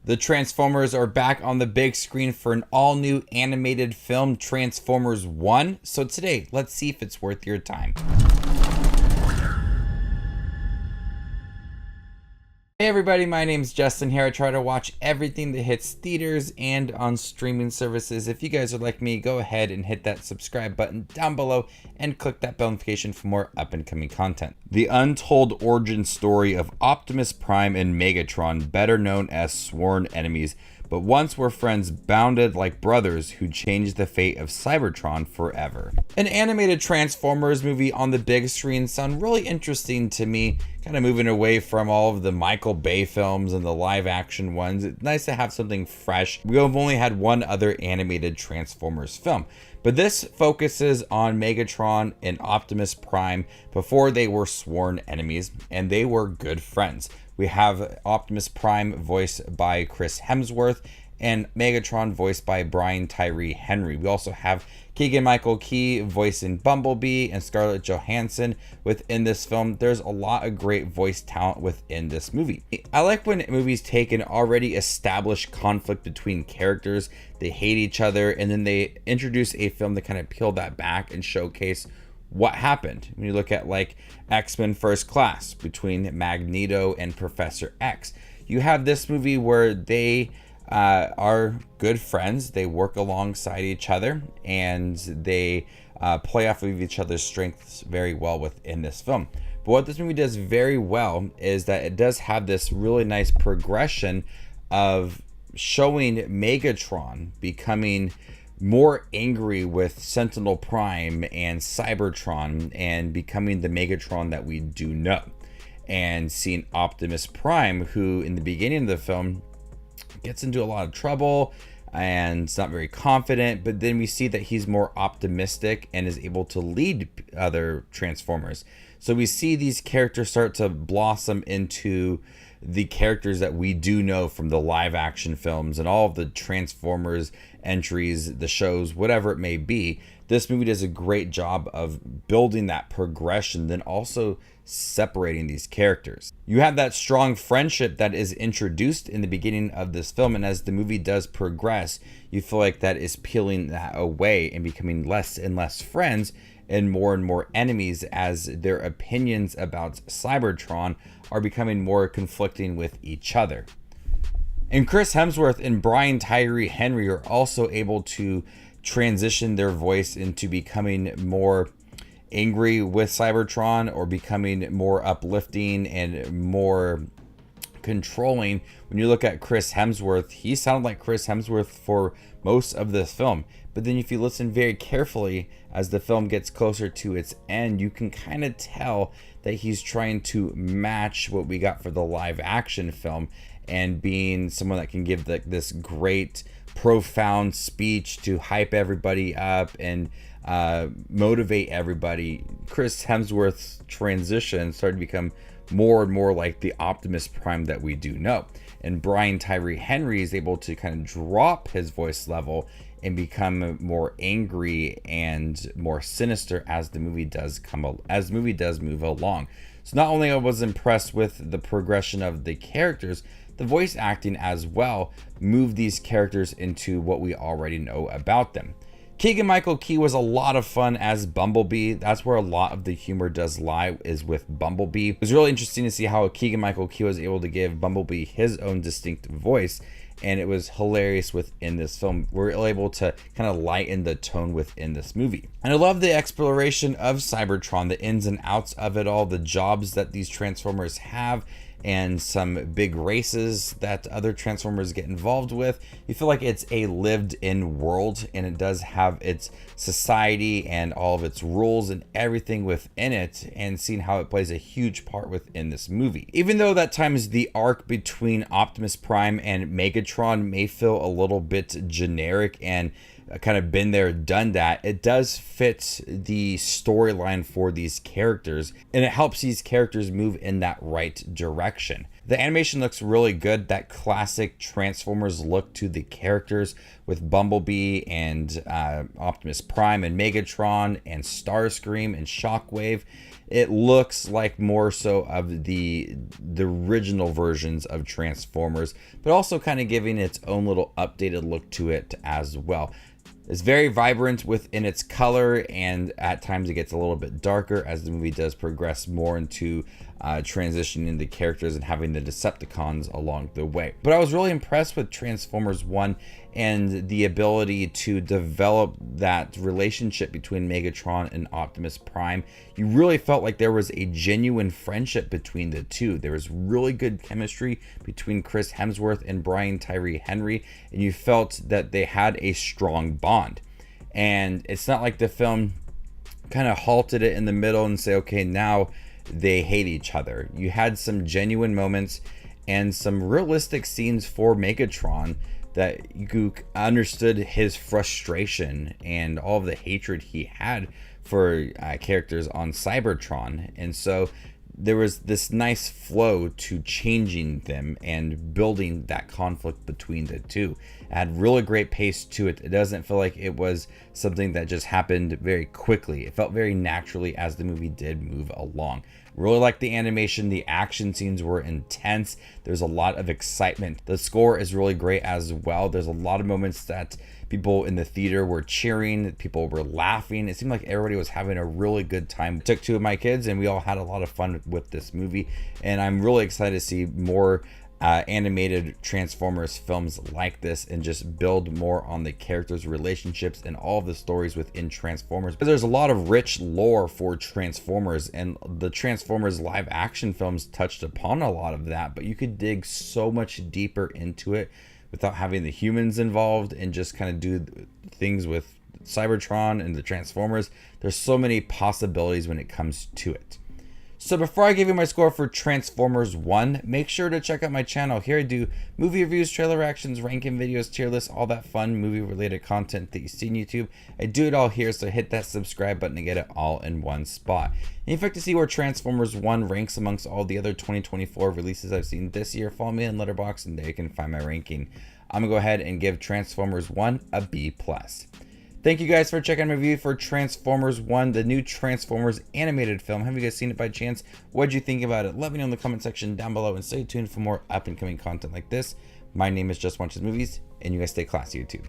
The Transformers are back on the big screen for an all-new animated film, Transformers 1. So today, let's see if it's worth your time. Hey everybody, my name's Justin here. I try to watch everything that hits theaters and on streaming services. If you guys are like me, go ahead and hit that subscribe button down below and click that bell notification for more up and coming content. The untold origin story of Optimus Prime and Megatron, better known as sworn enemies, but once were friends bounded like brothers who changed the fate of Cybertron forever. An animated Transformers movie on the big screen sound really interesting to me, kind of moving away from all of the Michael Bay films and the live action ones. It's nice to have something fresh. We have only had one other animated Transformers film, but this focuses on Megatron and Optimus Prime before they were sworn enemies, and they were good friends. We have Optimus Prime voiced by Chris Hemsworth and Megatron voiced by Brian Tyree Henry. We also have Keegan-Michael Key voicing Bumblebee and Scarlett Johansson within this film. There's a lot of great voice talent within this movie. I like when movies take an already established conflict between characters, they hate each other, and then they introduce a film to kind of peel that back and showcase what happened. When you look at like X-Men First Class between Magneto and Professor X, you have this movie where they are good friends, they work alongside each other, and they play off of each other's strengths very well within this film. But what this movie does very well is that it does have this really nice progression of showing Megatron becoming more angry with Sentinel Prime and Cybertron and becoming the Megatron that we do know, and seeing Optimus Prime, who in the beginning of the film gets into a lot of trouble and is not very confident, but then we see that he's more optimistic and is able to lead other Transformers. So we see these characters start to blossom into the characters that we do know from the live action films and all of the Transformers entries, the shows, whatever it may be. This movie does a great job of building that progression, then also separating these characters. You have that strong friendship that is introduced in the beginning of this film, and as the movie does progress, you feel like that is peeling that away and becoming less and less friends and more enemies, as their opinions about Cybertron are becoming more conflicting with each other. And Chris Hemsworth and Brian Tyree Henry are also able to transition their voice into becoming more angry with Cybertron or becoming more uplifting and more controlling. When you look at Chris Hemsworth, he sounded like Chris Hemsworth for most of this film. But then if you listen very carefully as the film gets closer to its end, you can kind of tell that he's trying to match what we got for the live action film, and being someone that can give this great profound speech to hype everybody up and motivate everybody. Chris Hemsworth's transition started to become more and more like the Optimus Prime that we do know, and Brian Tyree Henry is able to kind of drop his voice level and become more angry and more sinister as the movie does move along. So not only I was impressed with the progression of the characters, the voice acting as well moved these characters into what we already know about them. Keegan-Michael Key was a lot of fun as Bumblebee. That's where a lot of the humor does lie, is with Bumblebee. It was really interesting to see how Keegan-Michael Key was able to give Bumblebee his own distinct voice, and it was hilarious within this film. We're able to kind of lighten the tone within this movie. And I love the exploration of Cybertron, the ins and outs of it all, the jobs that these Transformers have, and some big races that other Transformers get involved with. You feel like it's a lived-in world, and it does have its society and all of its rules and everything within it, and seeing how it plays a huge part within this movie. Even though that times the arc between Optimus Prime and Megatron may feel a little bit generic and kind of been there, done that, it does fit the storyline for these characters, and it helps these characters move in that right direction. The animation looks really good. That classic Transformers look to the characters with Bumblebee and Optimus Prime and Megatron and Starscream and Shockwave. It looks like more so of the original versions of Transformers, but also kind of giving its own little updated look to it as well. It's very vibrant within its color, and at times it gets a little bit darker as the movie does progress more into transitioning the characters and having the Decepticons along the way. But I was really impressed with Transformers 1 and the ability to develop that relationship between Megatron and Optimus Prime. You really felt like there was a genuine friendship between the two. There was really good chemistry between Chris Hemsworth and Brian Tyree Henry, and you felt that they had a strong bond. And it's not like the film kind of halted it in the middle and say, okay, now they hate each other. You had some genuine moments and some realistic scenes for Megatron that you understood his frustration and all of the hatred he had for characters on Cybertron. And so there was this nice flow to changing them and building that conflict between the two. It had really great pace to it. It doesn't feel like it was something that just happened very quickly. It felt very naturally as the movie did move along. Really liked the animation. The action scenes were intense. There's a lot of excitement. The score is really great as well. There's a lot of moments that people in the theater were cheering, people were laughing. It seemed like everybody was having a really good time. I took two of my kids and we all had a lot of fun with this movie, and I'm really excited to see more animated Transformers films like this and just build more on the characters' relationships and all of the stories within Transformers. But there's a lot of rich lore for Transformers, and the Transformers live action films touched upon a lot of that, but you could dig so much deeper into it without having the humans involved and just kind of do things with Cybertron and the Transformers. There's so many possibilities when it comes to it. So before I give you my score for Transformers 1, make sure to check out my channel. Here I do movie reviews, trailer reactions, ranking videos, tier lists, all that fun movie related content that you see on YouTube. I do it all here, so hit that subscribe button to get it all in one spot. And if you'd like to see where Transformers 1 ranks amongst all the other 2024 releases I've seen this year, follow me on Letterboxd and there you can find my ranking. I'm going to go ahead and give Transformers 1 a B+. Thank you guys for checking my review for Transformers 1, the new Transformers animated film. Have you guys seen it by chance? What'd you think about it? Let me know in the comment section down below, and stay tuned for more up and coming content like this. My name is Just Watches Movies, and you guys stay classy, YouTube.